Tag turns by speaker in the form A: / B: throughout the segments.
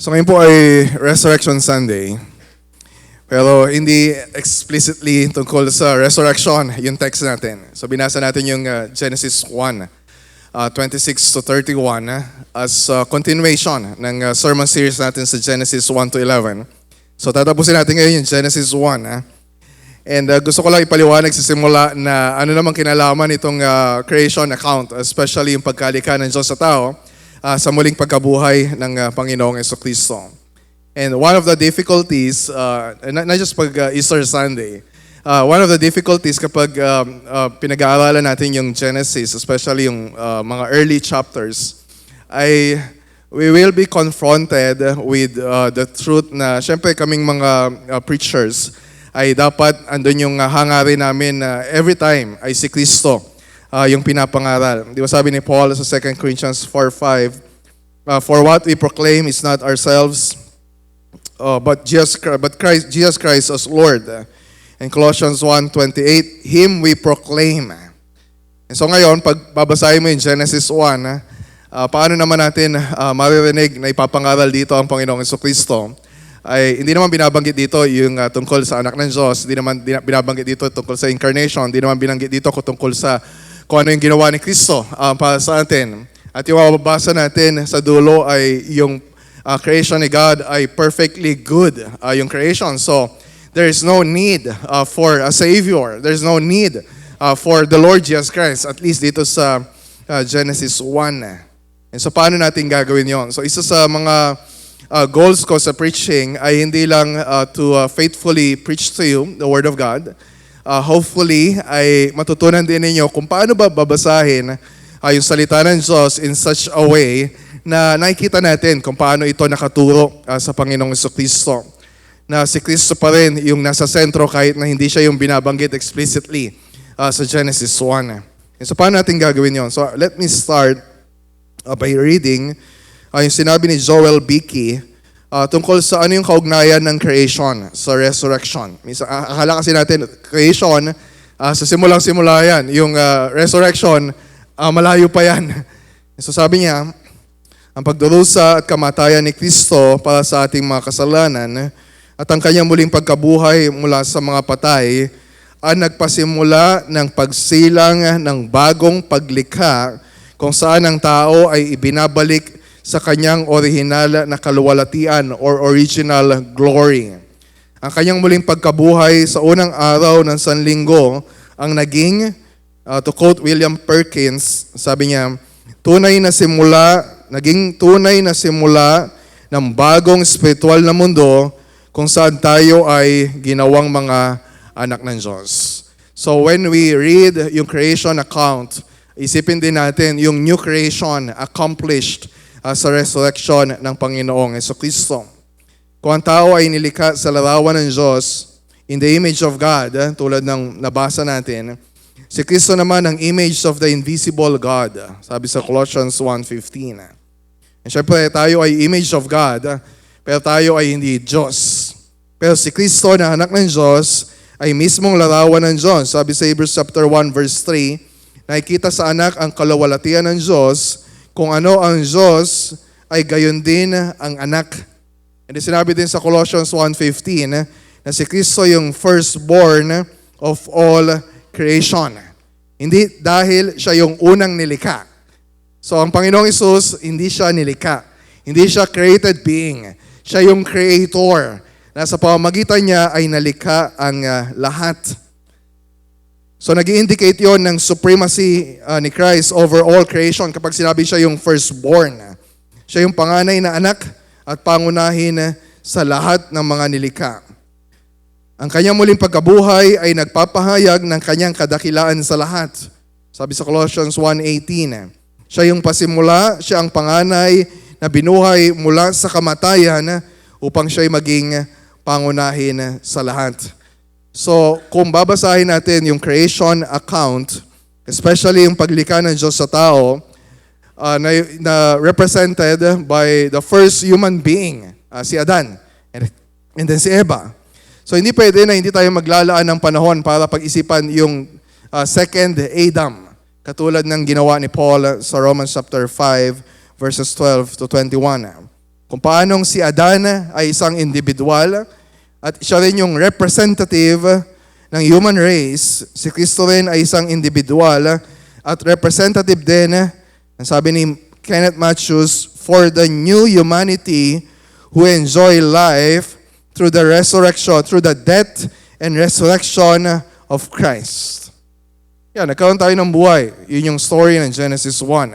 A: So ngayon po ay Resurrection Sunday. Pero hindi explicitly tungkol sa resurrection yung text natin. So binasa natin yung Genesis 1, 26 to 31 as continuation ng sermon series natin sa Genesis 1 to 11. So tatapusin natin ngayon yung Genesis 1. And gusto ko lang ipaliwanag sa simula na ano namang kinalaman itong creation account, especially yung pagkalika ng Diyos sa tao sa muling pagkabuhay ng Panginoong Jesucristo. And one of the difficulties, not just pag Easter Sunday, one of the difficulties kapag pinag-aaralan natin yung Genesis, especially yung mga early chapters, ay we will be confronted with the truth na syempre kaming mga preachers ay dapat andun yung hangarin namin na every time ay si Kristo yung pinapangaral. Di ba sabi ni Paul sa 2 Corinthians 4:5, for what we proclaim is not ourselves, but Jesus Christ as Lord. And Colossians 1:28, Him we proclaim. And so ngayon, pag babasahin mo yung Genesis 1, paano naman natin maririnig na ipapangaral dito ang Panginoong Jesucristo? Ay hindi naman binabanggit dito yung tungkol sa anak ng Diyos, hindi naman binabanggit dito tungkol sa incarnation, hindi naman binanggit dito tungkol sa kung ano yung ginawa ni Kristo para sa atin. At yung mababasa natin sa dulo ay yung creation ni God ay perfectly good, yung creation. So, there is no need for a Savior. There is no need for the Lord Jesus Christ, at least dito sa Genesis 1. And so, paano natin gagawin yon? So, isa sa mga goals ko sa preaching ay hindi lang to faithfully preach to you the Word of God. Hopefully, ay matutunan din ninyo kung paano ba babasahin yung salita ng Diyos in such a way na nakikita natin kung paano ito nakaturo sa Panginoong Jesucristo. Na si Kristo pa rin yung nasa sentro kahit na hindi siya yung binabanggit explicitly sa Genesis 1. And so, paano natin gagawin yon? So, let me start by reading yung sinabi ni Joel Beakey tungkol sa ano yung kaugnayan ng creation sa resurrection. Minsan, akala kasi natin, creation, sa simulang-simula yan. Yung resurrection, malayo pa yan. So sabi niya, ang pagdurusa at kamatayan ni Kristo para sa ating mga kasalanan at ang kanyang muling pagkabuhay mula sa mga patay ang nagpasimula ng pagsilang ng bagong paglikha kung saan ang tao ay ibinabalik sa kanyang orihinal na kaluwalhatian or original glory. Ang kanyang muling pagkabuhay sa unang araw ng Sanlinggo ang naging, to quote William Perkins, sabi niya, naging tunay na simula ng bagong spiritual na mundo kung saan tayo ay ginawang mga anak ng Diyos. So when we read yung creation account, isipin din natin yung new creation accomplished sa resurrection ng Panginoong Jesucristo. Kung ang tao ay nilikha sa larawan ng Diyos, in the image of God, tulad ng nabasa natin, si Kristo naman ang image of the invisible God, sabi sa Colossians 1:15. And syempre, tayo ay image of God, pero tayo ay hindi Diyos. Pero si Kristo na anak ng Diyos ay mismong larawan ng Diyos. Sabi sa Hebrews chapter 1 verse 3, nakikita sa anak ang kaluwalhatian ng Diyos, kung ano ang Diyos ay gayon din ang anak. And sinabi din sa Colossians 1:15 na si Kristo yung firstborn of all creation. Hindi dahil siya yung unang nilikha. So ang Panginoong Hesus, hindi siya nilikha. Hindi siya created being. Siya yung creator. Na sa pamamagitan niya ay nalikha ang lahat. So nag-i-indicate yon ng supremacy ni Christ over all creation kapag sinabi siya yung firstborn. Siya yung panganay na anak at pangunahin sa lahat ng mga nilikha. Ang kanyang muling pagkabuhay ay nagpapahayag ng kanyang kadakilaan sa lahat. Sabi sa Colossians 1:18, Siya yung pasimula, siya ang panganay na binuhay mula sa kamatayan upang siya'y maging pangunahin sa lahat. So, kung babasahin natin yung creation account, especially yung paglikha ng Diyos sa tao, na represented by the first human being, si Adan, and then si Eva. So, hindi pwede na hindi tayo maglalaan ng panahon para pag-isipan yung second Adam, katulad ng ginawa ni Paul sa Romans chapter 5, verses 12 to 21. Kung paanong si Adan ay isang individual, at siya rin yung representative ng human race. Si Kristo rin ay isang individual at representative din, ang sabi ni Kenneth Mathews, for the new humanity who enjoy life through the resurrection, through the death and resurrection of Christ. Yan, nagkaroon tayo ng buhay. Yun yung story ng Genesis 1.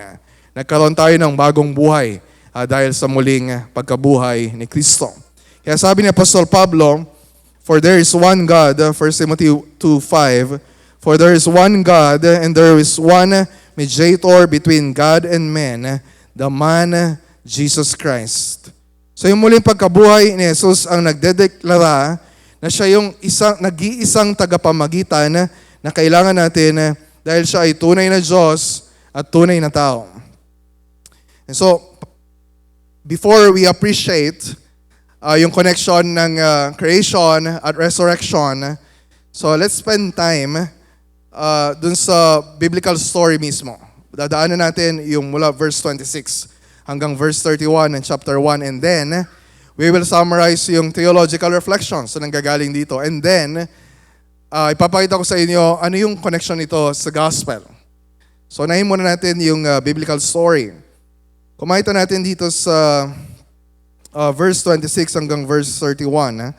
A: Nagkaroon tayo ng bagong buhay dahil sa muling pagkabuhay ni Kristo. Kaya sabi ni Apostol Pablo, for there is one God, 1 Timothy 2:5, for there is one God and there is one mediator between God and men, the man Jesus Christ. So yung muling pagkabuhay ni Jesus ang nagdedeklara na siya yung nag-iisang tagapamagitan na kailangan natin dahil siya ay tunay na Diyos at tunay na tao. And so, before we appreciate yung connection ng creation at resurrection, so let's spend time dun sa biblical story mismo. Dadaanan natin yung mula verse 26 hanggang verse 31 ng chapter 1, and then we will summarize yung theological reflections na nanggagaling dito. And then, ipapakita ko sa inyo ano yung connection nito sa gospel. So, unahin muna natin yung biblical story. Kumakita natin dito sa verse 26 hanggang verse 31,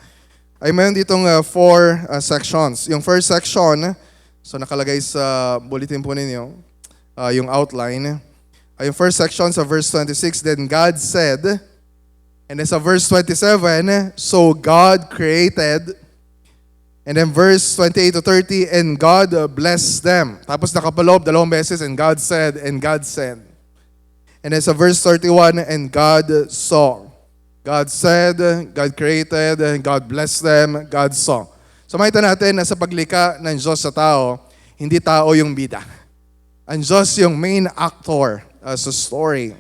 A: ay mayroon ditong four sections. Yung first section, so nakalagay sa bulletin po ninyo, yung outline. Yung first section sa verse 26, then God said, and then sa verse 27, so God created, and then verse 28 to 30, and God blessed them. Tapos nakapaloob dalawang beses, and God said, and God said. And then sa verse 31, and God saw. God said, God created, God blessed them, God saw. So makita natin na sa paglikha ng Diyos sa tao, hindi tao yung bida. Ang Diyos yung main actor sa story.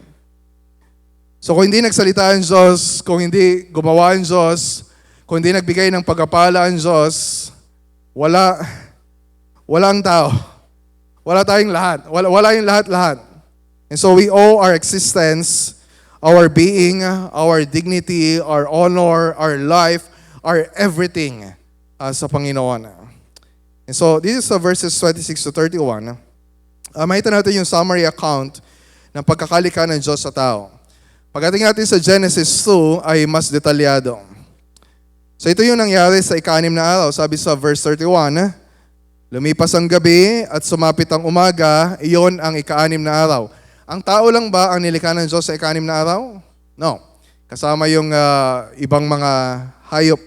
A: So kung hindi nagsalita ang Diyos, kung hindi gumawa ang Diyos, kung hindi nagbigay ng pagpapala ang Diyos, walang tao. Wala tayong lahat. Wala yung lahat-lahat. And so we owe our existence, our being, our dignity, our honor, our life, our everything sa Panginoon. And so this is verses 26 to 31. Makita natin yung summary account ng pagkakalikha ng Diyos sa tao. Pagdating natin sa Genesis 2 ay mas detalyado. So ito yung nangyari sa ika-6 na araw. Sabi sa verse 31, lumipas ang gabi at sumapit ang umaga, iyon ang ika-6 na araw. Ang tao lang ba ang nilikha ng Diyos sa ika-6 na araw? No. Kasama yung ibang mga hayop.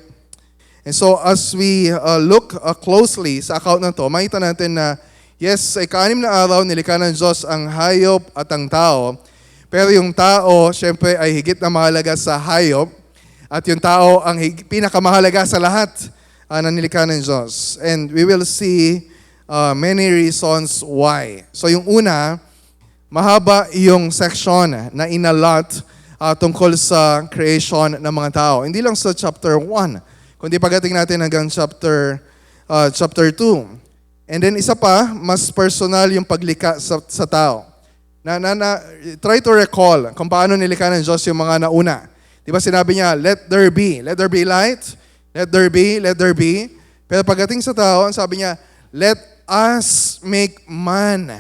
A: And so as we look closely sa account na to, makita natin na yes, sa ika-6 na araw, nilikha ng Diyos ang hayop at ang tao. Pero yung tao, syempre, ay higit na mahalaga sa hayop. At yung tao ang pinakamahalaga sa lahat na nilikha ng Diyos. And we will see many reasons why. So yung una, mahaba yung section na inalot tungkol sa creation ng mga tao. Hindi lang sa chapter 1, kundi pagdating natin hanggang chapter 2. And then isa pa, mas personal yung paglikha sa tao. Try to recall kung paano nilikha ng Diyos yung mga nauna. Di ba sinabi niya, let there be light, let there be. Pero pagdating sa tao, sabi niya, let us make man.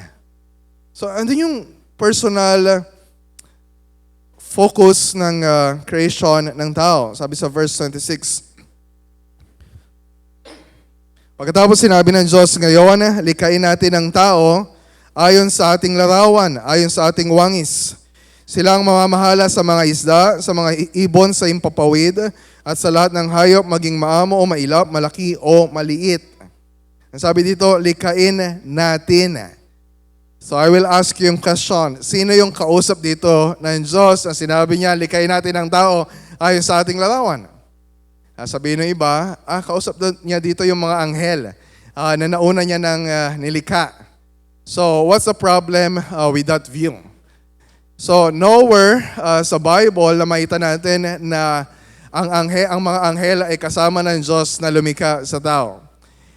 A: So, andun yung personal focus ng creation ng tao. Sabi sa verse 26. Pagkatapos sinabi ng Diyos, ngayon, likhain natin ang tao ayon sa ating larawan, ayon sa ating wangis. Sila ang mamamahala sa mga isda, sa mga ibon sa impapawid, at sa lahat ng hayop, maging maamo o mailap, malaki o maliit. Ang sabi dito, likhain natin. So I will ask you yung question. Sino yung kausap dito ng Diyos na sinabi niya, likayin natin ang tao ayon sa ating larawan? Sabihin ng iba, kausap niya dito yung mga anghel na nauna niya ng nilikha. So what's the problem with that view? So nowhere sa Bible na makita natin na ang mga anghel ay kasama ng Diyos na lumikha sa tao.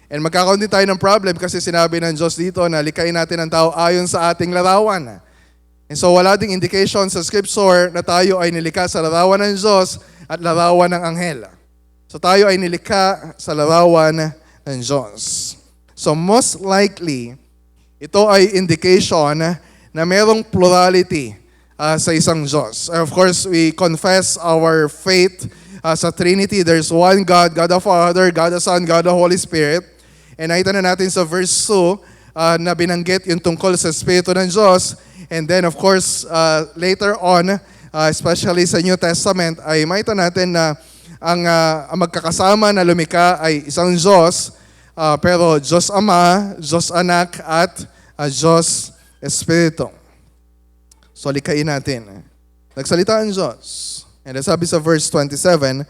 A: And magkakaroon din tayo ng problem kasi sinabi ng Diyos dito na likayin natin ang tao ayon sa ating larawan. And so wala ding indication sa Scripture na tayo ay nilikha sa larawan ng Diyos at larawan ng anghel. So tayo ay nilikha sa larawan ng Diyos. So most likely, ito ay indication na merong plurality sa isang Diyos. Of course, we confess our faith sa Trinity. There's one God, God the Father, God the Son, God the Holy Spirit. And nakita na natin sa verse 2 na binanggit yung tungkol sa Espiritu ng Diyos. And then of course, later on, especially sa New Testament, ay makita natin na ang magkakasama na lumikha ay isang Diyos, pero Diyos Ama, Diyos Anak, at Diyos Espiritu. So likhain natin. Nagsalita ang Diyos. And sabi sa verse 27,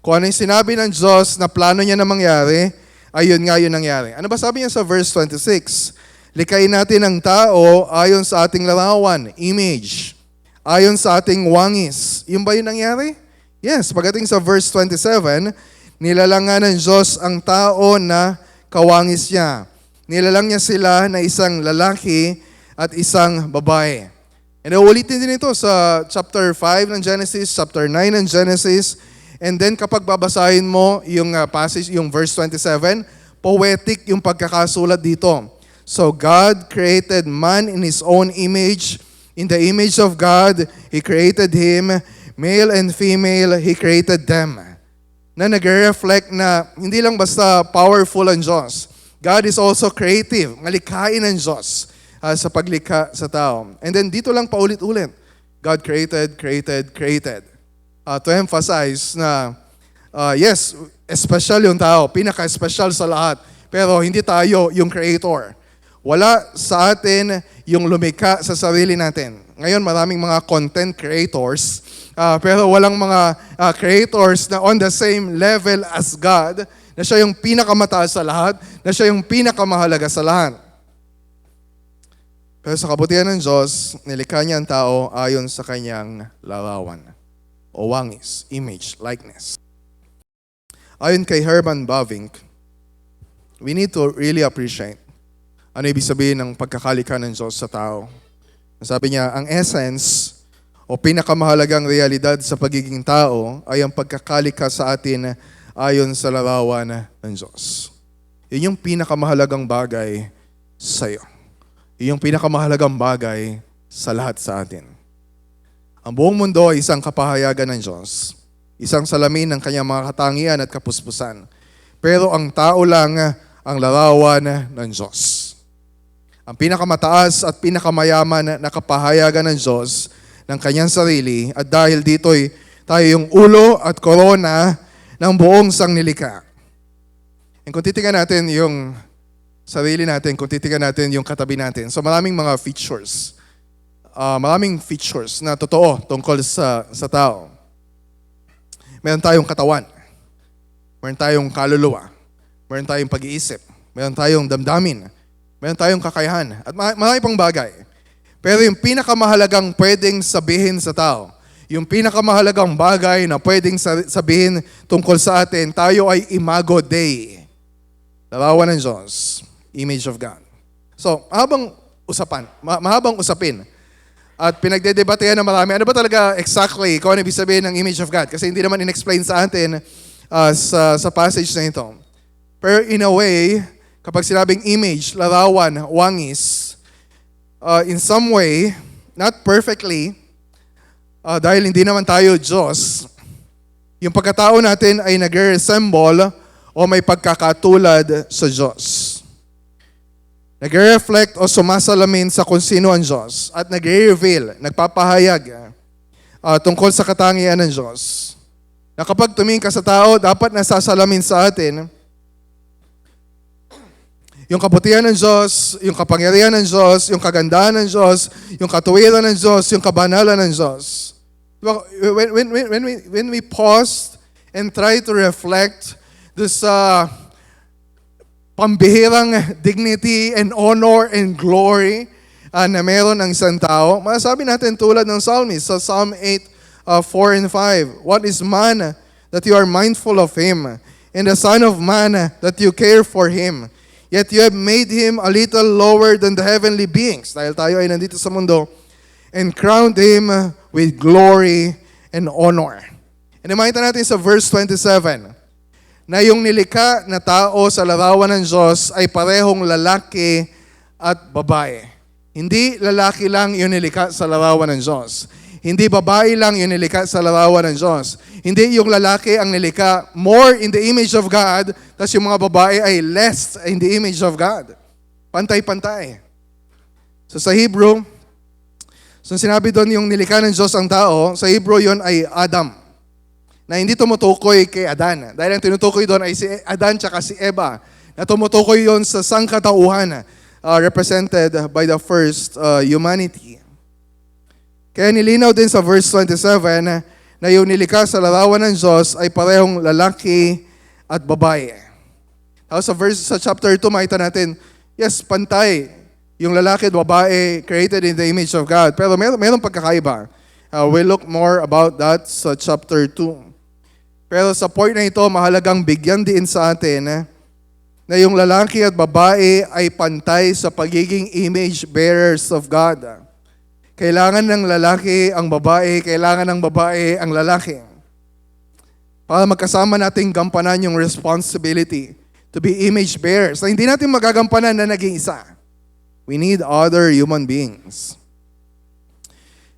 A: kung ano yung sinabi ng Diyos na plano niya na mangyari, ayun nga yun nangyari. Ano ba sabi niya sa verse 26? Likayin natin ang tao ayon sa ating larawan, image, ayon sa ating wangis. Yun ba yun nangyari? Yes, pagdating sa verse 27, nilalangan ng Diyos ang tao na kawangis niya. Nilalang niya sila na isang lalaki at isang babae. And ulitin din ito sa chapter 5 ng Genesis, chapter 9 ng Genesis. And then kapag babasahin mo yung passage, yung verse 27, poetic yung pagkakasulat dito. So God created man in His own image. In the image of God, He created him. Male and female, He created them. Na nag-reflect na hindi lang basta powerful ang Diyos. God is also creative. Malikhain ang Diyos sa paglikha sa tao. And then dito lang paulit-ulit. God created, created, created. To emphasize na, yes, special yung tao, pinaka-special sa lahat. Pero hindi tayo yung creator. Wala sa atin yung lumikha sa sarili natin. Ngayon, maraming mga content creators, pero walang mga creators na on the same level as God, na siya yung pinakamataas sa lahat, na siya yung pinakamahalaga sa lahat. Pero sa kabutihan ng Diyos, nilikha niya ang tao ayon sa kanyang larawan. O wangis, image, likeness. Ayon kay Herman Bavinck, we need to really appreciate ano ibig sabihin ng pagkakalikha ng Diyos sa tao. Sabi niya, ang essence o pinakamahalagang realidad sa pagiging tao ay ang pagkakalikha sa atin ayon sa larawan ng Diyos. Yun yung pinakamahalagang bagay sa iyo. Yun yung pinakamahalagang bagay sa lahat sa atin. Ang buong mundo ay isang kapahayagan ng Diyos, isang salamin ng kanyang mga katangian at kapuspusan. Pero ang tao lang ang larawan ng Diyos. Ang pinakamataas at pinakamayaman na kapahayagan ng Diyos ng kanyang sarili at dahil dito'y tayo yung ulo at korona ng buong sangnilikha. And kung titingnan natin yung sarili natin, kung titingnan natin yung katabi natin, so maraming mga features. Maraming features na totoo tungkol sa tao. Meron tayong katawan. Meron tayong kaluluwa. Meron tayong pag-iisip. Meron tayong damdamin. Meron tayong kakayahan. At marami pang bagay. Pero yung pinakamahalagang pwedeng sabihin sa tao, yung pinakamahalagang bagay na pwedeng sabihin tungkol sa atin, tayo ay imago Dei. Larawan ng Diyos. Image of God. So, mahabang usapin. At pinagdedebatehan na marami, ano ba talaga exactly kung ano ibig sabihin ng image of God? Kasi hindi naman in-explain sa atin sa passage na ito. Pero in a way, kapag sinabing image, larawan, wangis, in some way, not perfectly, dahil hindi naman tayo Diyos, yung pagkatao natin ay nag-resemble o may pagkakatulad sa Diyos. Nag-reflect o sumasalamin sa kung sino ang Diyos at nag-reveal, nagpapahayag tungkol sa katangian ng Diyos. Na kapag tumingin ka sa tao, dapat nasasalamin sa atin Yung kabutihan ng Diyos, yung kapangyarihan ng Diyos, yung kagandahan ng Diyos, yung katuwiran ng Diyos, yung kabanalan ng Diyos. Diba? When we pause and try to reflect this pambihirang dignity and honor and glory na meron ng isang tao, masasabi natin tulad ng psalmist sa Psalm 8, 4 and 5. What is man that you are mindful of him, and the son of man that you care for him? Yet you have made him a little lower than the heavenly beings, dahil tayo ay nandito sa mundo, and crowned him with glory and honor. And makita natin sa verse 27, na yung nilikha na tao sa larawan ng Diyos ay parehong lalaki at babae. Hindi lalaki lang yung nilikha sa larawan ng Diyos. Hindi babae lang yung nilikha sa larawan ng Diyos. Hindi yung lalaki ang nilikha more in the image of God, tapos yung mga babae ay less in the image of God. Pantay-pantay. So sa Hebrew, so sinabi doon yung nilikha ng Diyos ang tao, sa Hebrew yon ay Adam. Na hindi tumutukoy kay Adan. Dahil ang tinutukoy doon ay si Adan tsaka si Eva. Na tumutukoy yon sa sangkatauhan, represented by the first humanity. Kaya nilinaw din sa verse 27 na yung nilikha sa larawan ng Diyos ay parehong lalaki at babae. Tapos sa chapter 2, makita natin, yes, pantay. Yung lalaki at babae created in the image of God. Pero mayroong pagkakaiba. We'll look more about that sa chapter 2. Pero sa point na ito, mahalagang bigyan din sa atin na yung lalaki at babae ay pantay sa pagiging image bearers of God. Kailangan ng lalaki ang babae, kailangan ng babae ang lalaki. Para magkasama nating gampanan yung responsibility to be image bearers. Na hindi natin magagampanan na naging isa. We need other human beings.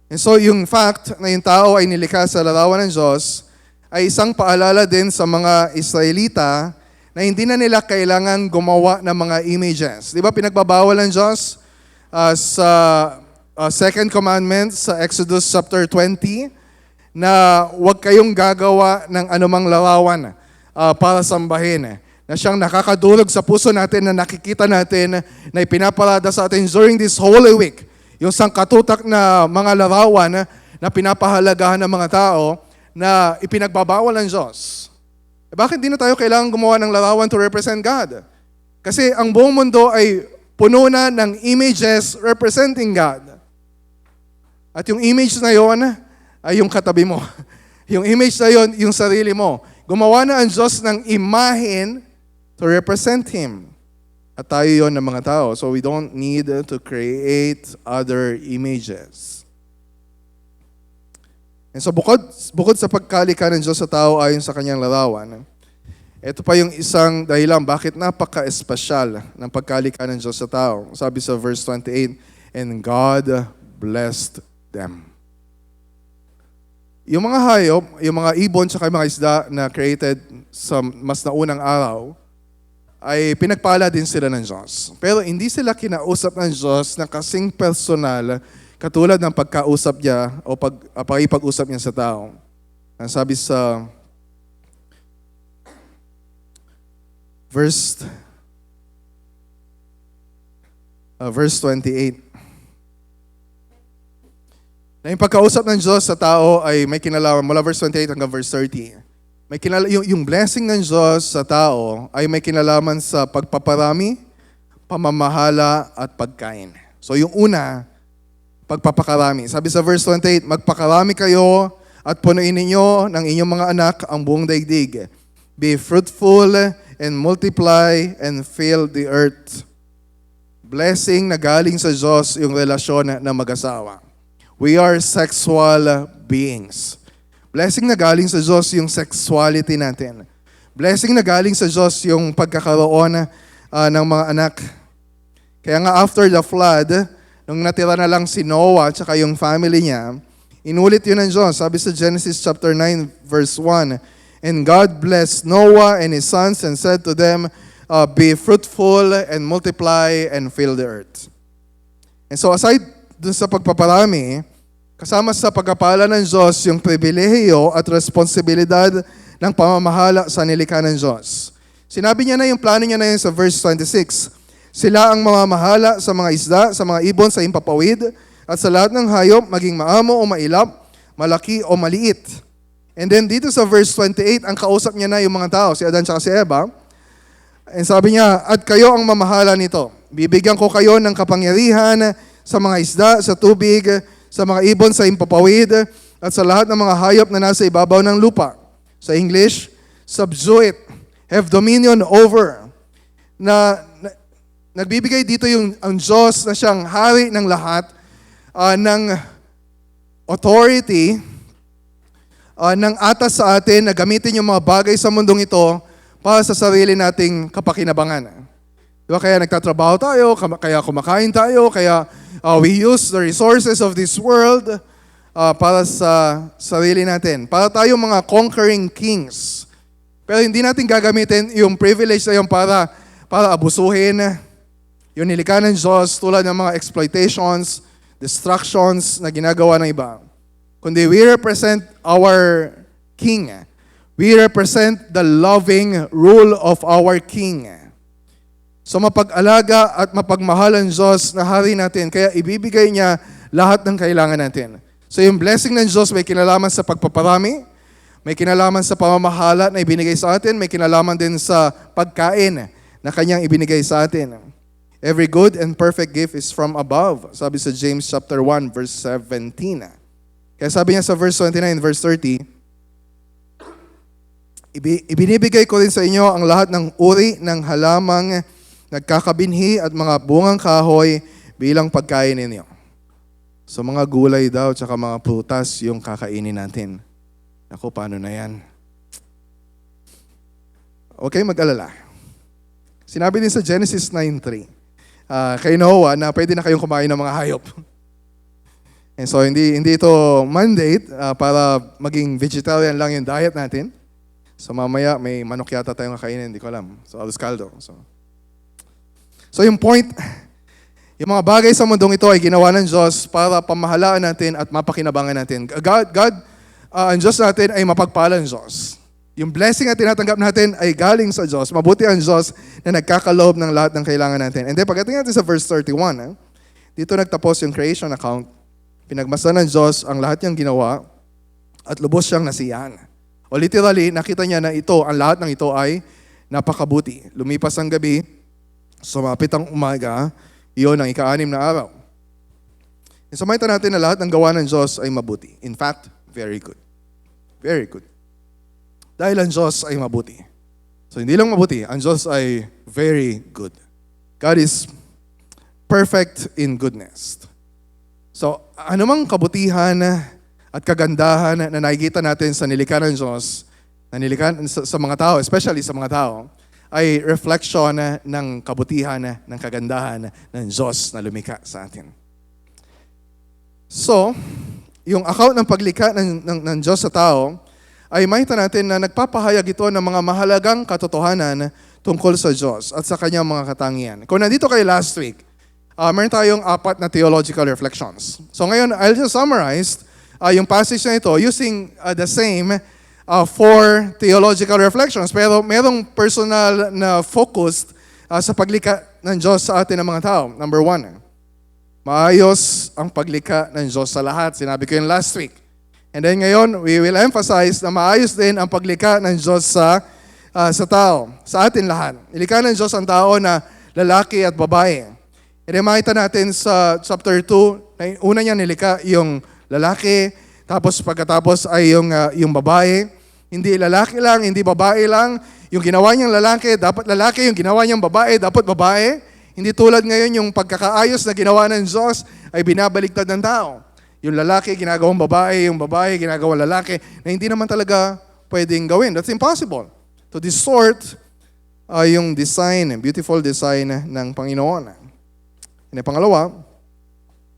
A: And so yung fact na yung tao ay nilikha sa larawan ng Diyos ay isang paalala din sa mga Israelita na hindi na nila kailangan gumawa ng mga images. Di ba pinagbabawal ng Diyos sa second commandment sa Exodus chapter 20 na huwag kayong gagawa ng anumang larawan para sambahin. Na siyang nakakadurog sa puso natin na nakikita natin na ipinaparada sa atin during this Holy Week. Yung sangkatutak na mga larawan na pinapahalagahan ng mga tao na ipinagbabawal ng Diyos. Bakit di na tayo kailangan gumawa ng larawan to represent God? Kasi ang buong mundo ay puno na ng images representing God. At yung image na yon ay yung katabi mo. Yung image na yon, yung sarili mo. Gumawa na ang Diyos ng imahen to represent Him. At tayo yon ng mga tao. So we don't need to create other images. And so bukod sa pagkalika ng Diyos sa tao ayon sa kanyang larawan, ito pa yung isang dahilan bakit napaka-espesyal ng pagkalika ng Diyos sa tao. Sabi sa verse 28, and God blessed them. Yung mga hayop, yung mga ibon tsaka yung mga isda na created sa mas naunang araw, ay pinagpala din sila ng Diyos. Pero hindi sila kinausap ng Diyos na kasing personal katulad ng pagkausap niya o pakipag-usap niya sa tao. Ang sabi sa verse 28, na yung pagkausap ng Diyos sa tao ay may kinalaman mula verse 28 hanggang verse 30. Yung blessing ng Diyos sa tao ay may kinalaman sa pagpaparami, pamamahala, at pagkain. So yung una, pagpapakarami. Sabi sa verse 28, magpakarami kayo at punuin ninyo ng inyong mga anak ang buong daigdig. Be fruitful and multiply and fill the earth. Blessing na galing sa Diyos yung relasyon na mag-asawa. We are sexual beings. Blessing na galing sa Diyos yung sexuality natin. Blessing na galing sa Diyos yung pagkakaroon ng mga anak. Kaya nga after the flood, nung natira na lang si Noah at yung family niya, inulit yun ng Diyos. Sabi sa Genesis chapter 9 verse 1, and God blessed Noah and his sons and said to them, be fruitful and multiply and fill the earth. And so aside dun sa pagpaparami, kasama sa pagkapala ng Diyos yung pribilehiyo at responsibilidad ng pamamahala sa nilikha ng Diyos. Sinabi niya na yung plano niya na yun sa verse 26,
B: Sila ang mamamahala sa mga isda, sa mga ibon sa himpapawid, at sa lahat ng hayop, maging maamo o mailap, malaki o maliit. And then dito sa verse 28, ang kausap niya na yung mga tao, si Adan at si Eva. And sabi niya, at kayo ang mamahala nito. Bibigyan ko kayo ng kapangyarihan sa mga isda, sa tubig, sa mga ibon sa himpapawid, at sa lahat ng mga hayop na nasa ibabaw ng lupa. Sa English, subdue it, have dominion over. Nagbibigay dito ang Diyos na siyang hari ng lahat, ng authority, ng atas sa atin na gamitin yung mga bagay sa mundong ito para sa sarili nating kapakinabangan. Diba? Kaya nagtatrabaho tayo, kaya kumakain tayo, kaya we use the resources of this world para sa sarili natin. Para tayo mga conquering kings. Pero hindi natin gagamitin yung privilege na yun para abusuhin yung nilikha ng Diyos tulad ng mga exploitations, distractions na ginagawa ng iba. Kundi we represent our King. We represent the loving rule of our King. So mapag-alaga at mapagmahal ang Diyos na hari natin, kaya ibibigay niya lahat ng kailangan natin. So yung blessing ng Diyos may kinalaman sa pagpaparami, may kinalaman sa pamamahala na ibinigay sa atin, may kinalaman din sa pagkain na kanyang ibinigay sa atin. Every good and perfect gift is from above. Sabi sa James chapter 1 verse 17. Kaya sabi niya sa verse 29, verse 30, ibinibigay ko rin sa inyo ang lahat ng uri ng halamang nagkakabinhi at mga bungang kahoy bilang pagkain ninyo. So mga gulay daw tsaka mga prutas yung kakainin natin. Ako, paano na yan? Okay, mag-alala. Sinabi din sa Genesis 9:3, kay Noah na pwede na kayong kumain ng mga hayop. And so hindi ito mandate para maging vegetarian lang yung diet natin. So mamaya may manok yata tayong kakainin, hindi ko alam. So arroz caldo. So yung point, yung mga bagay sa mundong ito ay ginawa ng Diyos para pamahalaan natin at mapakinabangan natin. Ang Diyos natin ay mapagpalang Diyos. Yung blessing na tinatanggap natin ay galing sa Diyos. Mabuti ang Diyos na nagkakaloob ng lahat ng kailangan natin. And then pagdating natin sa verse 31, dito nagtapos yung creation account. Pinagmasdan ng Diyos ang lahat niyang ginawa at lubos siyang nasiyahan. O literally, nakita niya na ang lahat ng ito ay napakabuti. Lumipas ang gabi, sumapit ang umaga, iyon ang ika-6 na araw. So makita natin na lahat ng gawa ng Diyos ay mabuti. In fact, very good. Very good. Dahil ang Diyos ay mabuti. So hindi lang mabuti, ang Diyos ay very good. God is perfect in goodness. So anumang kabutihan at kagandahan na nakikita natin sa nilikha ng Diyos, na nilikha sa mga tao, especially sa mga tao, ay reflection ng kabutihan, ng kagandahan ng Diyos na lumikha sa atin. So, yung account ng paglikha ng Diyos sa tao, ay makita natin na nagpapahayag ito ng mga mahalagang katotohanan tungkol sa Diyos at sa kanyang mga katangian. Kung nandito kayo last week, meron tayong 4 na theological reflections. So ngayon, I'll just summarize yung passage na ito using the same 4 theological reflections. Pero merong personal na focused sa paglikha ng Diyos sa atin ng mga tao. Number 1, maayos ang paglikha ng Diyos sa lahat. Sinabi ko yun last week. And then ngayon, we will emphasize na maayos din ang paglikha ng Diyos sa tao, sa atin lahat. Nilikha ng Diyos ang tao na lalaki at babae. And then makita natin sa chapter 2, na una niya nilikha yung lalaki, tapos pagkatapos ay yung babae. Hindi lalaki lang, hindi babae lang. Yung ginawa niyang lalaki, dapat lalaki. Yung ginawa niyang babae, dapat babae. Hindi tulad ngayon yung pagkakaayos na ginawa ng Diyos ay binabaliktad ng tao. Yung lalaki, ginagawang babae, yung babae, ginagawang lalaki, na hindi naman talaga pwedeng gawin. That's impossible. To distort yung design, beautiful design ng Panginoon. And pangalawa,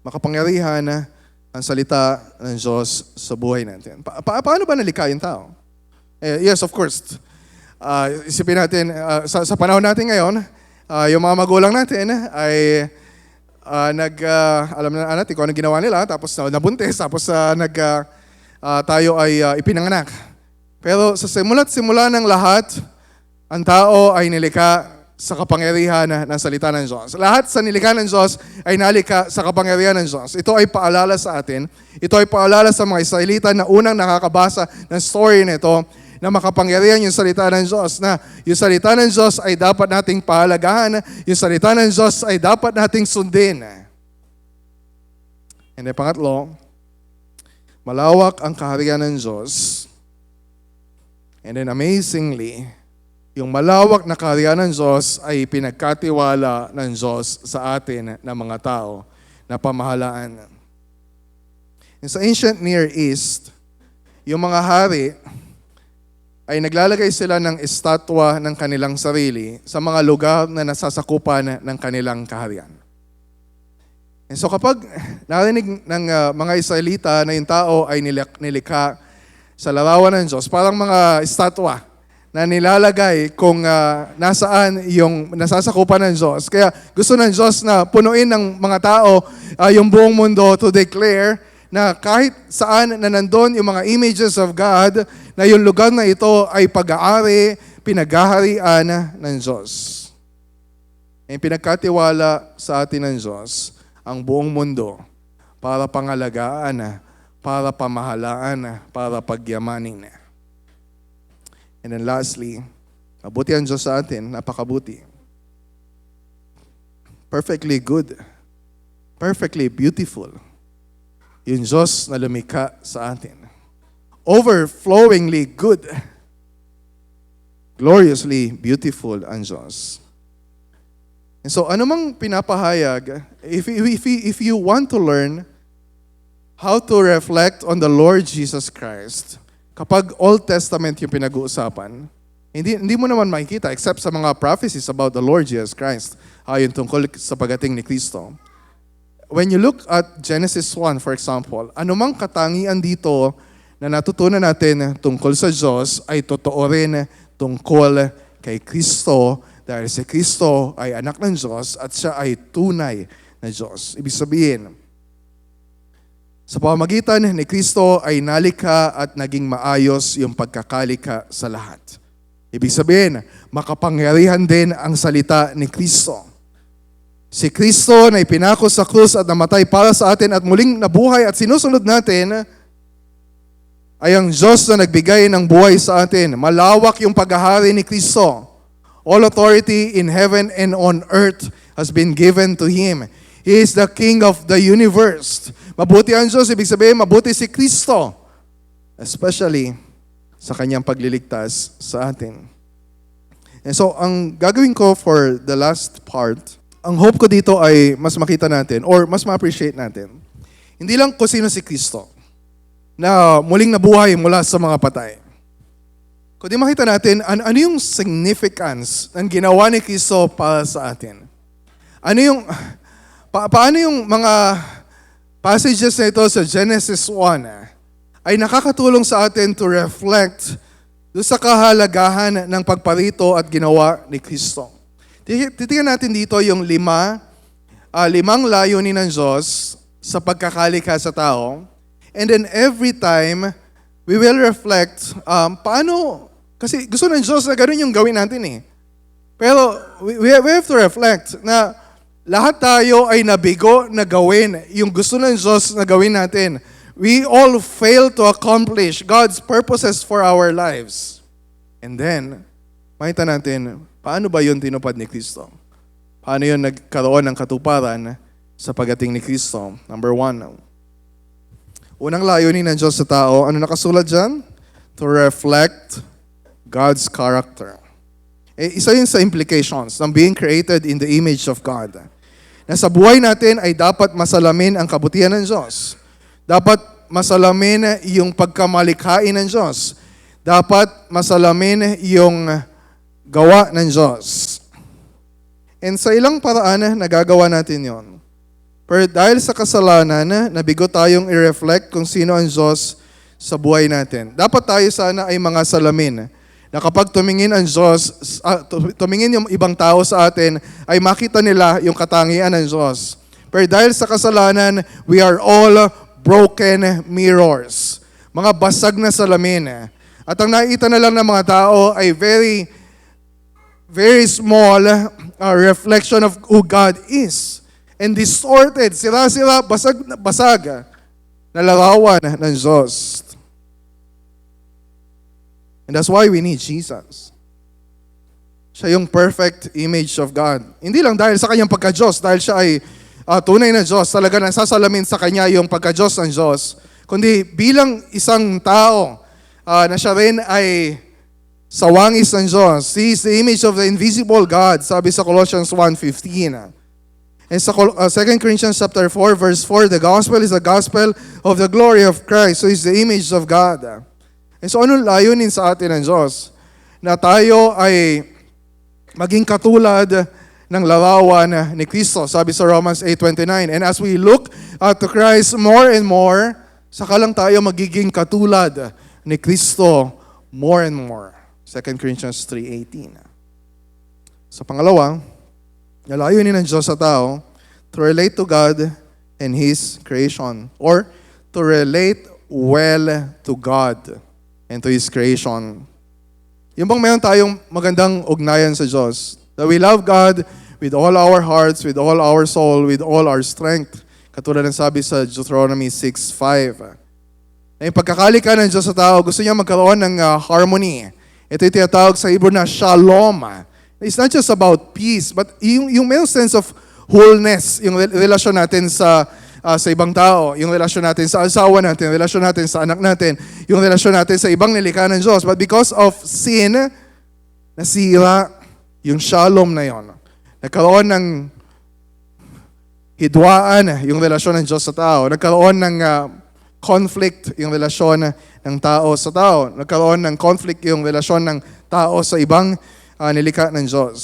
B: makapangyarihan ang salita ng Diyos sa buhay natin. Paano ba nalikha yung tao? Yes, of course. Isipin natin, sa panahon natin ngayon, yung mga magulang natin ay alam na natin kung anong ginawa nila, tapos nabuntis, tapos tayo ay ipinanganak. Pero sa simula't simula ng lahat, ang tao ay nilikha sa kapangyarihan ng salita ng Diyos. Lahat sa nilikha ng Diyos ay nalikha sa kapangyarihan ng Diyos. Ito ay paalala sa atin. Ito ay paalala sa mga Israelita na unang nakakabasa ng story nito na makapangyarihan yung salita ng Diyos. Na yung salita ng Diyos ay dapat nating pahalagahan. Yung salita ng Diyos ay dapat nating sundin. And then pangatlo, malawak ang kaharian ng Diyos. And then amazingly, yung malawak na kaharian ng Diyos ay pinagkatiwala ng Diyos sa atin na mga tao na pamahalaan. Sa ancient Near East, yung mga hari ay naglalagay sila ng estatwa ng kanilang sarili sa mga lugar na nasasakupan ng kanilang kaharian. And so kapag narinig ng mga Israelita na yung tao ay nilikha sa larawan ng Diyos, parang mga estatwa na nilalagay kung nasaan yung nasasakupan ng Diyos. Kaya gusto ng Diyos na punuin ng mga tao yung buong mundo to declare na kahit saan na nandun yung mga images of God, na yung lugar na ito ay pag-aari, pinaghaharian ng Diyos. Yung pinagkatiwala sa atin ng Diyos ang buong mundo para pangalagaan, para pamahalaan, para pagyamanin. And then lastly, mabuti ang Diyos sa atin, napakabuti. Perfectly good. Perfectly beautiful. Yung Diyos na lumikha sa atin. Overflowingly good. Gloriously beautiful ang Diyos. And so, anumang pinapahayag, if you want to learn how to reflect on the Lord Jesus Christ, kapag Old Testament yung pinag-uusapan, hindi mo naman makikita except sa mga prophecies about the Lord Jesus Christ, yung tungkol sa pagating ni Kristo. When you look at Genesis 1, for example, anumang katangian dito na natutunan natin tungkol sa Diyos ay totoo rin tungkol kay Kristo, dahil si Kristo ay anak ng Diyos at siya ay tunay na Diyos. Ibig sabihin, sa pamamagitan ni Kristo ay nalikha at naging maayos yung pagkakalika sa lahat. Ibig sabihin, makapangyarihan din ang salita ni Kristo. Si Kristo na ipinako sa krus at namatay para sa atin at muling nabuhay at sinusunod natin ay ang Diyos na nagbigay ng buhay sa atin. Malawak yung paghahari ni Kristo. All authority in heaven and on earth has been given to Him. He is the King of the universe. Mabuti ang Diyos, ibig sabihin, mabuti si Kristo. Especially sa kanyang pagliligtas sa atin. And so, ang gagawin ko for the last part, ang hope ko dito ay mas makita natin or mas ma-appreciate natin. Hindi lang kung sino si Kristo na muling nabuhay mula sa mga patay. Kundi makita natin ano yung significance ng ginawa ni Kristo para sa atin. Ano yung paano yung mga passages na ito sa Genesis 1 ay nakakatulong sa atin to reflect doon sa kahalagahan ng pagparito at ginawa ni Kristo. Titingnan natin dito yung limang layunin ng Diyos sa pagkakalikha sa tao. And then every time, we will reflect paano, kasi gusto ng Diyos na gano'n yung gawin natin eh. Pero we have to reflect na lahat tayo ay nabigo na gawin yung gusto ng Diyos na gawin natin. We all fail to accomplish God's purposes for our lives. And then, makita natin, paano ba yun tinupad ni Kristo? Paano yun nagkaroon ng katuparan sa pagating ni Kristo? Number 1, unang layunin ng Diyos sa tao, ano nakasulat dyan? To reflect God's character. Isa yun sa implications ng being created in the image of God. Na sa buhay natin ay dapat masalamin ang kabutihan ng Diyos. Dapat masalamin yung pagkamalikhain ng Diyos. Dapat masalamin yung gawa ng Diyos. And sa ilang paraan, nagagawa natin yon. Pero dahil sa kasalanan, nabigo tayong i-reflect kung sino ang Diyos sa buhay natin. Dapat tayo sana ay mga salamin na kapag tumingin ang Diyos, tumingin yung ibang tao sa atin, ay makita nila yung katangian ng Diyos. Pero dahil sa kasalanan, we are all broken mirrors. Mga basag na salamin. At ang nakikita na lang ng mga tao ay very very small reflection of who God is. And distorted, sila-sila, basag na basag na larawan ng Diyos. And that's why we need Jesus. Siya yung perfect image of God. Hindi lang dahil sa kanyang pagka-Diyos, dahil siya ay tunay na Diyos, talaga nasasalamin sa kanya yung pagka-Diyos ng Diyos, kundi bilang isang tao na siya rin ay sa wangis ng Diyos. He is the image of the invisible God, sabi sa Colossians 1:15. And sa 2 Corinthians chapter 4, verse 4, the gospel is the gospel of the glory of Christ. So He's the image of God. And so anong layunin sa atin ng Diyos? Na tayo ay maging katulad ng larawan ni Kristo, sabi sa Romans 8:29. And as we look to Christ more and more, saka lang tayo magiging katulad ni Kristo more and more. 2 Corinthians 3:18. Sa pangalawa, layunin ng Diyos sa tao to relate to God and His creation, or to relate well to God and to His creation. Yung bang meron tayong magandang ugnayan sa Diyos, that we love God with all our hearts, with all our soul, with all our strength. Katulad ng sabi sa Deuteronomy 6:5. Na yung pagkakalika ng Diyos sa tao, gusto niya magkaroon ng harmony. Ito yung tinatawag sa Hebrew na shalom. It's not just about peace, but yung may sense of wholeness, yung relasyon natin sa ibang tao, yung relasyon natin sa asawa natin, yung relasyon natin sa anak natin, yung relasyon natin sa ibang nilikha ng Diyos. But because of sin, nasira yung shalom na yon. Nagkaroon ng hidwaan yung relasyon ng Diyos sa tao. Nagkaroon ng conflict yung relasyon ng tao sa tao. Nagkaroon ng conflict yung relasyon ng tao sa ibang nilikha ng Diyos.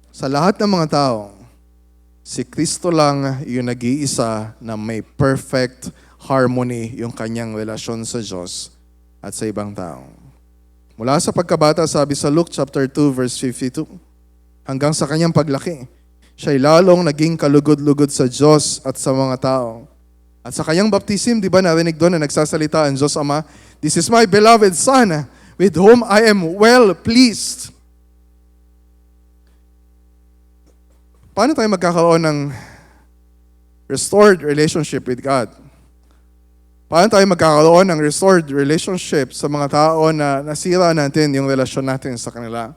B: Sa lahat ng mga tao, si Kristo lang yung nag-iisa na may perfect harmony yung kanyang relasyon sa Diyos at sa ibang tao. Mula sa pagkabata, sabi sa Luke chapter 2 verse 52, hanggang sa kanyang paglaki, siya'y lalong naging kalugod-lugod sa Diyos at sa mga tao. At sa kanyang baptism, di ba narinig doon na nagsasalita ang Diyos Ama, "This is my beloved Son, with whom I am well pleased." Paano tayo magkakaroon ng restored relationship with God? Paano tayo magkakaroon ng restored relationship sa mga tao na nasira natin yung relasyon natin sa kanila?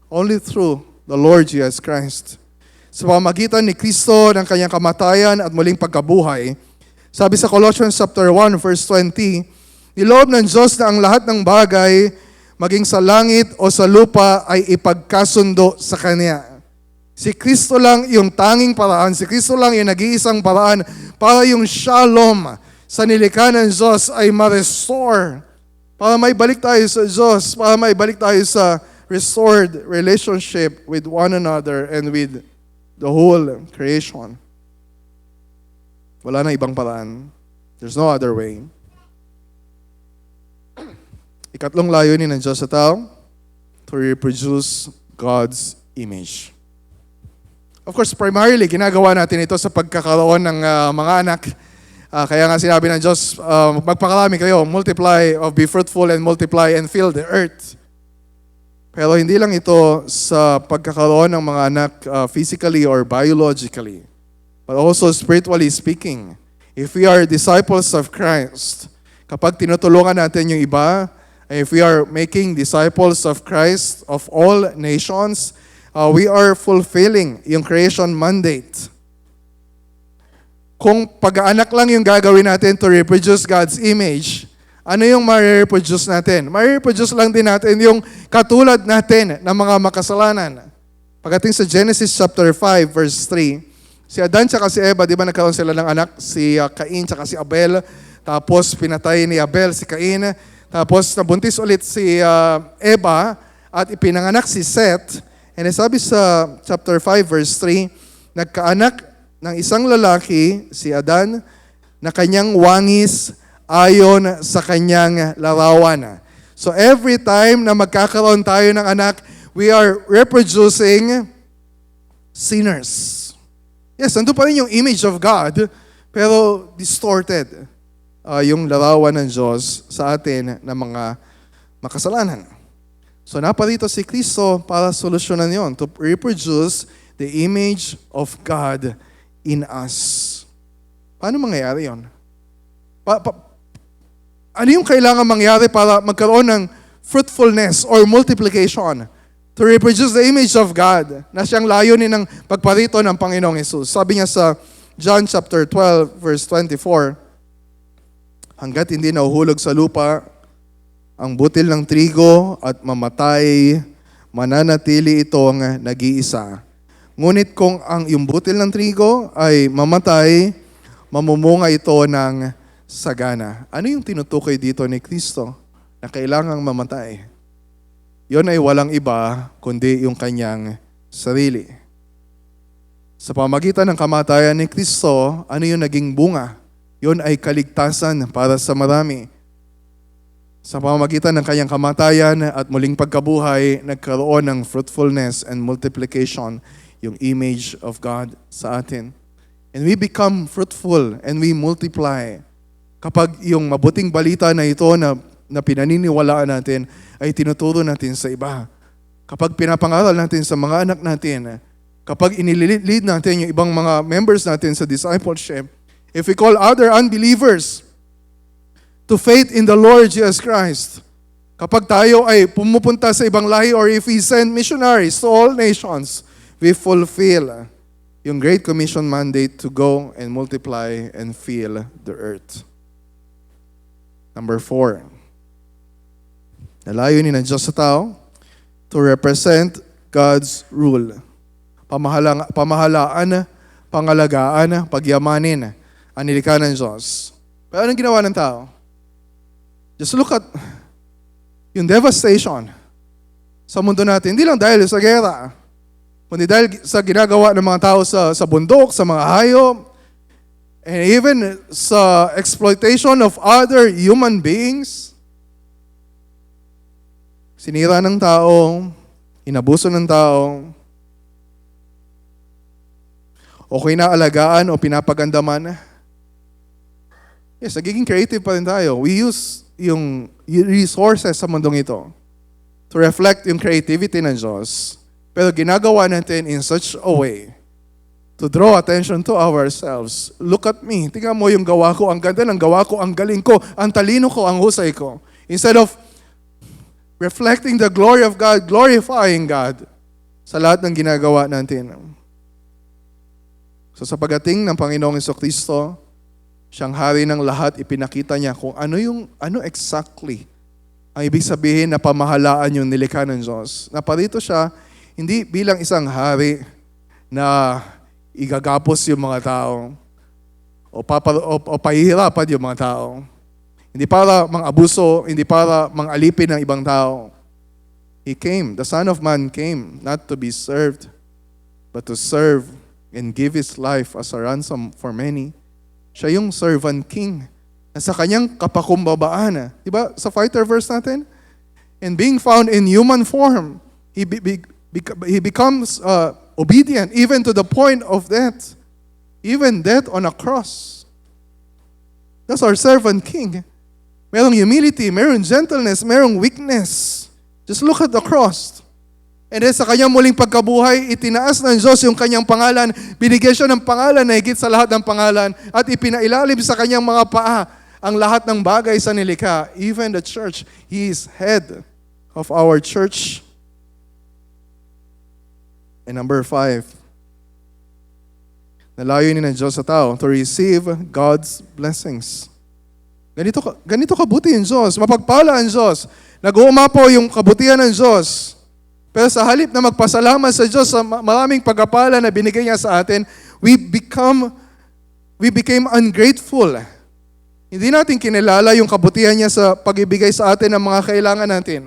B: Only through the Lord Jesus Christ. Sa pamamagitan ni Kristo ng kanyang kamatayan at muling pagkabuhay, sabi sa Colossians chapter 1 verse 20, niloob ng Diyos na ang lahat ng bagay, maging sa langit o sa lupa, ay ipagkasundo sa Kanya. Si Kristo lang yung tanging paraan, si Kristo lang yung nag-iisang paraan para yung shalom sa nilikha ng Diyos ay ma-restore. Para may balik tayo sa Diyos, para may balik tayo sa restored relationship with one another and with the whole creation. Wala na ibang paraan. There's no other way. Ikatlong layunin ng Diyos sa tao, to reproduce God's image. Of course, primarily, ginagawa natin ito sa pagkakaroon ng mga anak. Kaya nga sinabi ng Diyos, magpakarami kayo, multiply, be fruitful and multiply and fill the earth. Pero hindi lang ito sa pagkakaroon ng mga anak physically or biologically, but also spiritually speaking. If we are disciples of Christ, kapag tinutulungan natin yung iba, if we are making disciples of Christ of all nations, we are fulfilling yung creation mandate. Kung pag-aanak lang yung gagawin natin to reproduce God's image, ano yung ma-reproduce natin? Ma-reproduce lang din natin yung katulad natin ng mga makasalanan. Pagdating sa Genesis chapter 5 verse 3, si Adan tsaka si Eva, di ba nagkaroon sila ng anak? Si Cain tsaka si Abel. Tapos pinatay ni Abel si Cain. Tapos nabuntis ulit si Eva at ipinanganak si Seth. And sabi sa chapter 5 verse 3, nagkaanak ng isang lalaki, si Adan, na kanyang wangis ayon sa kanyang larawan. So every time na magkakaroon tayo ng anak, we are reproducing sinners. Yes, nandun pa rin yung image of God, pero distorted yung larawan ng Diyos sa atin na mga makasalanan. So naparito si Kristo para solusyonan yon, to reproduce the image of God in us. Paano mangyayari yon? Ano yung kailangan mangyari para magkaroon ng fruitfulness or multiplication? To reproduce the image of God na siyang layunin ng pagparito ng Panginoong Hesus. Sabi niya sa John chapter 12 verse 24, hanggat hindi nahuhulog sa lupa ang butil ng trigo at mamatay, mananatili itong nag-iisa. Ngunit kung yung butil ng trigo ay mamatay, mamumunga ito ng sagana. Ano yung tinutukoy dito ni Kristo na kailangang mamatay? Yon ay walang iba kundi yung kanyang sarili. Sa pamagitan ng kamatayan ni Kristo, ano yung naging bunga? Yon ay kaligtasan para sa marami. Sa pamamagitan ng kanyang kamatayan at muling pagkabuhay, nagkaroon ng fruitfulness and multiplication, yung image of God sa atin. And we become fruitful and we multiply. Kapag yung mabuting balita na ito na pinaniniwalaan natin ay tinuturo natin sa iba. Kapag pinapangaral natin sa mga anak natin, kapag inililid natin yung ibang mga members natin sa discipleship, if we call other unbelievers to faith in the Lord Jesus Christ, kapag tayo ay pumupunta sa ibang lahi or if we send missionaries to all nations, we fulfill yung Great Commission mandate to go and multiply and fill the earth. Number 4, nalayunin ng Diyos sa tao to represent God's rule. Pamahalaan, pangalagaan, pagyamanin ang nilikha ng Diyos. Pero anong ginawa ng tao? Just look at yung devastation sa mundo natin. Hindi lang dahil sa gera, kundi dahil sa ginagawa ng mga tao sa bundok, sa mga hayop, and even sa exploitation of other human beings. Sinira ng tao, inabuso ng tao, o kinaalagaan o pinapagandaman. Yes, nagiging creative pa rin tayo. We use yung resources sa mundong ito to reflect yung creativity ng Diyos. Pero ginagawa natin in such a way to draw attention to ourselves. Look at me. Tingnan mo yung gawa ko. Ang ganda ng gawa ko. Ang galing ko. Ang talino ko. Ang husay ko. Instead of reflecting the glory of God, glorifying God sa lahat ng ginagawa natin. So sa pagdating ng Panginoong Jesucristo, siyang hari ng lahat, ipinakita niya kung ano exactly ang ibig sabihin na pamahalaan yung nilikha ng Diyos. Naparito siya, hindi bilang isang hari na igagapos yung mga tao o pahihirapan yung mga tao. Hindi para mang-abuso, hindi para mang-alipin ng ibang tao. He came, the Son of Man came, not to be served, but to serve and give His life as a ransom for many. Siya yung servant king na sa kanyang kapakumbabaan. Diba sa fighter verse natin? And being found in human form, He becomes obedient even to the point of death. Even death on a cross. That's our servant king. Merong humility, merong gentleness, merong weakness. Just look at the cross. And then sa kanyang muling pagkabuhay, itinaas ng Diyos yung kanyang pangalan. Binigyan siya ng pangalan na higit sa lahat ng pangalan. At ipinailalim sa kanyang mga paa ang lahat ng bagay sa nilikha. Even the church, He is head of our church. And number 5, nalayunin ng Diyos sa tao to receive God's blessings. Ganito kabuti yung Diyos. Mapagpala ang Diyos. Nag-uumapaw yung kabutihan ng Diyos. Pero sa halip na magpasalamat sa Diyos sa maraming pagpapala na binigay niya sa atin, we became ungrateful. Hindi natin kinilala yung kabutihan niya sa pag-ibigay sa atin ng mga kailangan natin.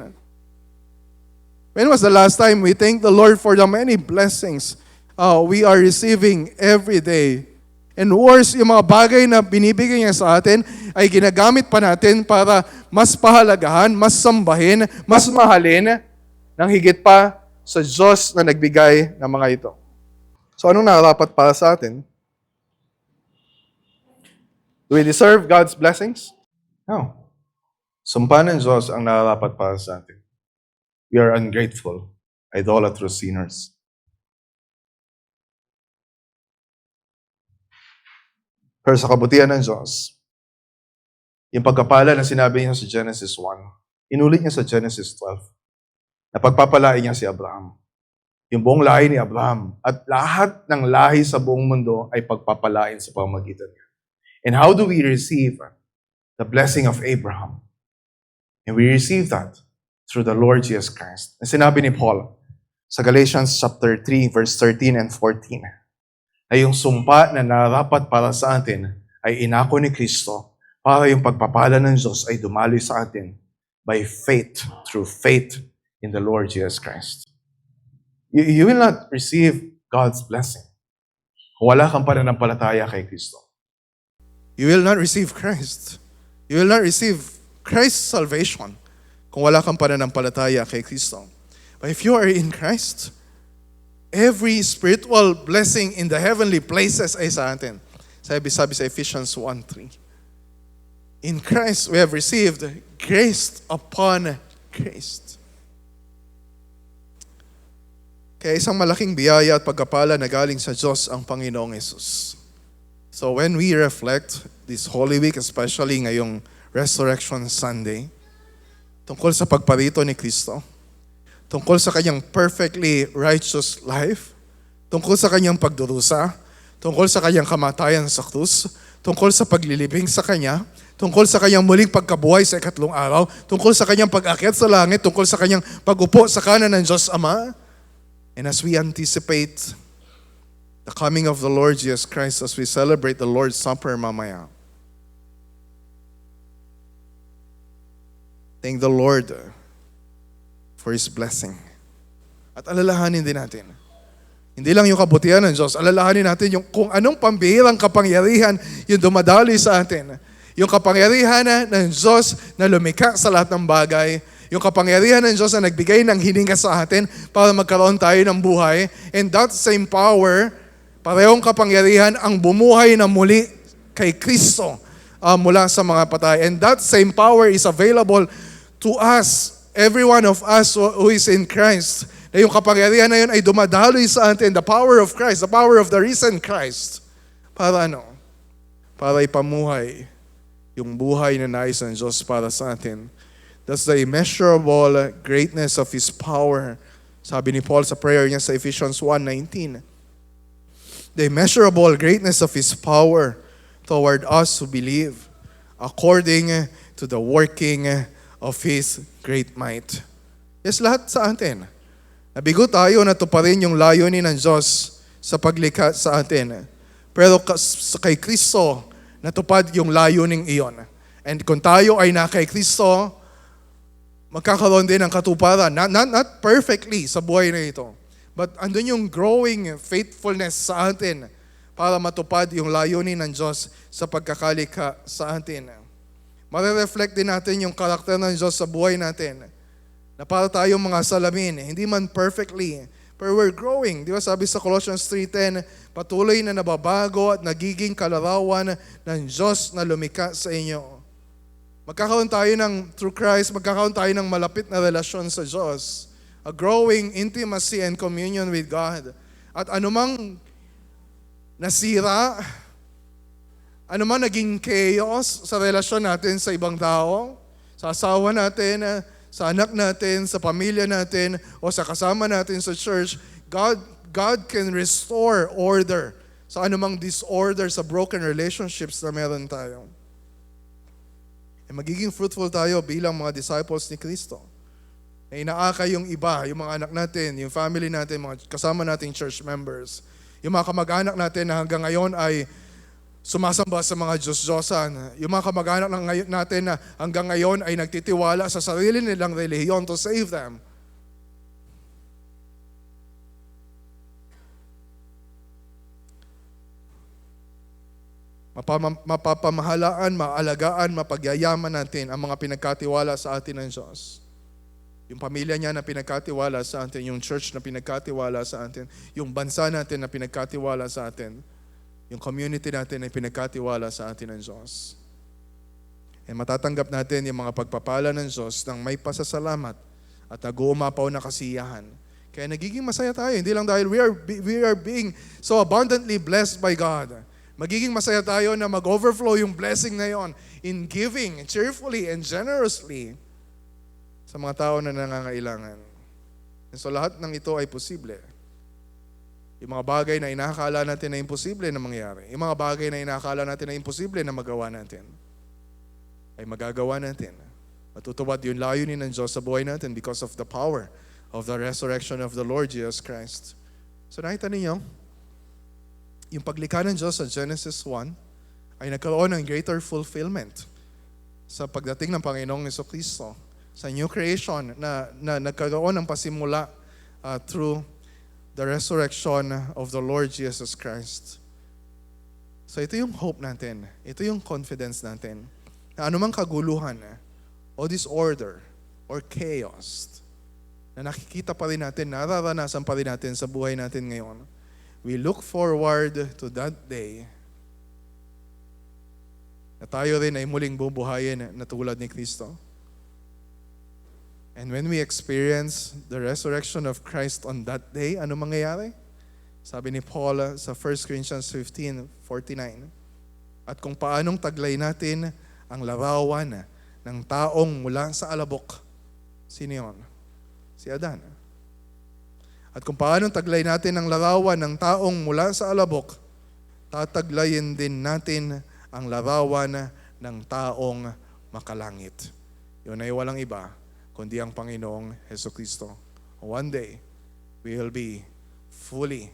B: When was the last time we thank the Lord for the many blessings we are receiving every day? And worse, yung mga bagay na binibigay niya sa atin ay ginagamit pa natin para mas pahalagahan, mas sambahin, mas mahalin ng higit pa sa Diyos na nagbigay ng mga ito. So anong nararapat para sa atin? Do we deserve God's blessings? No. Sumpa ng Diyos ang nararapat para sa atin.
A: We are ungrateful, idolatrous sinners. Pero sa kabutihan ng Diyos, yung pagkapala na sinabi niya sa Genesis 1, inulit niya sa Genesis 12, na pagpapalain niya si Abraham. Yung buong lahi ni Abraham at lahat ng lahi sa buong mundo ay pagpapalain sa pamamagitan niya. And how do we receive the blessing of Abraham? And we receive that through the Lord Jesus Christ. Na sinabi ni Paul sa Galatians chapter 3, verse 13 and 14, na yung sumpa na narapat para sa atin ay inako ni Kristo para yung pagpapala ng Diyos ay dumaloy sa atin by faith, through faith in the Lord Jesus Christ. You will not receive God's blessing kung wala kang pananampalataya kay Kristo.
B: You will not receive Christ. You will not receive Christ's salvation kung wala kang pananampalataya kay Kristo. But if you are in Christ, every spiritual blessing in the heavenly places ay sa atin. Sabi sa Ephesians 1:3. In Christ, we have received grace upon grace. Kaya isang malaking biyaya at pagkapala na galing sa Diyos ang Panginoong Yesus. So when we reflect this Holy Week, especially ngayong Resurrection Sunday, tungkol sa pagparito ni Kristo, tungkol sa kanyang perfectly righteous life, tungkol sa kanyang pagdurusa, tungkol sa kanyang kamatayan sa krus, tungkol sa paglilibing sa kanya, tungkol sa kanyang muling pagkabuhay sa ikatlong araw, tungkol sa kanyang pag-akyat sa langit, tungkol sa kanyang pag-upo sa kanan ng Diyos Ama. And as we anticipate the coming of the Lord Jesus Christ, as we celebrate the Lord's Supper mamaya, thank the Lord for His blessing. At alalahanin din natin, hindi lang yung kabutihan ng Diyos, alalahanin natin yung kung anong pambihirang kapangyarihan yung dumadaloy sa atin. Yung kapangyarihan ng Diyos na lumikha sa lahat ng bagay, yung kapangyarihan ng Diyos na nagbigay ng hininga sa atin para magkaroon tayo ng buhay. And that same power, parehong kapangyarihan ang bumuhay na muli kay Kristo mula sa mga patay. And that same power is available to us, every one of us who is in Christ. Na yung kapangyarihan na yun ay dumadaloy sa atin, the power of Christ, the power of the risen Christ. Para ano? Para ipamuhay yung buhay na nais ng Diyos para sa atin. That's the immeasurable greatness of His power. Sabi ni Paul sa prayer niya sa Ephesians 1:19. The immeasurable greatness of His power toward us who believe, according to the working of His great might. Yes, lahat sa atin. Nabigo tayo na tuparin yung layunin ng Diyos sa paglikha sa atin. Pero kay Kristo, natupad yung layuning iyon. And kung tayo ay na kay Kristo, magkakaroon din ng katuparan. Not perfectly sa buhay na ito. But andun yung growing faithfulness sa atin para matupad yung layunin ng Diyos sa pagkakalikha sa atin. Marireflect din natin yung karakter ng Diyos sa buhay natin. Na para tayong mga salamin, hindi man perfectly, pero we're growing. Di ba sabi sa Colossians 3:10, patuloy na nababago at nagiging kalarawan ng Diyos na lumikha sa inyo. Magkakaroon tayo through Christ, magkakaroon tayo ng malapit na relasyon sa Diyos. A growing intimacy and communion with God. At anumang nasira, anumang naging chaos sa relasyon natin sa ibang tao, sa asawa natin, sa anak natin, sa pamilya natin, o sa kasama natin sa church, God can restore order sa anumang disorder sa broken relationships na meron tayo. E magiging fruitful tayo bilang mga disciples ni Kristo. Na inaakay yung iba, yung mga anak natin, yung family natin, mga kasama nating church members. Yung mga kamag-anak natin na hanggang ngayon ay sumasamba sa mga Diyos-Diyosan. Yung mga kamag-anak natin na hanggang ngayon ay nagtitiwala sa sarili nilang relihiyon to save them. Mapapamahalaan, maalagaan, mapagyayaman natin ang mga pinagkatiwala sa atin ng Diyos. Yung pamilya niya na pinagkatiwala sa atin, yung church na pinagkatiwala sa atin, yung bansa natin na pinagkatiwala sa atin, yung community natin na pinagkatiwala sa atin ng Diyos. And matatanggap natin yung mga pagpapala ng Diyos ng may pasasalamat at nag-uumapaw na kasiyahan. Kaya nagiging masaya tayo, hindi lang dahil we are being so abundantly blessed by God. Magiging masaya tayo na mag-overflow yung blessing na yon in giving cheerfully and generously sa mga tao na nangangailangan. And so lahat ng ito ay posible. Yung mga bagay na inakala natin na imposible na mangyari, yung mga bagay na inakala natin na imposible na magawa natin, ay magagawa natin. Matutupad yung layunin ng Diyos sa buhay natin because of the power of the resurrection of the Lord Jesus Christ. So nakita ninyo, yung paglikha ng Diyos sa Genesis 1 ay nagkaroon ng greater fulfillment sa pagdating ng Panginoong Jesucristo, sa new creation na nagkaroon ng pasimula through the resurrection of the Lord Jesus Christ. So ito yung hope natin, ito yung confidence natin, na anumang kaguluhan o disorder or chaos na nakikita pa rin natin, nararanasan pa rin natin sa buhay natin ngayon, we look forward to that day na tayo rin ay muling bubuhayin na tulad ni Kristo. And when we experience the resurrection of Christ on that day, ano mangyayari? Sabi ni Paul sa 1 Corinthians 15:49, at kung paanong taglay natin ang larawan ng taong mula sa alabok. Sino yun? Si Adan. At kung paanong taglay natin ang larawan ng taong mula sa alabok, tataglayin din natin ang larawan ng taong makalangit. Yun ay walang iba kundi ang Panginoong Jesucristo. One day, we will be fully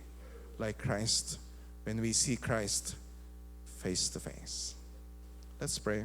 B: like Christ when we see Christ face to face. Let's pray.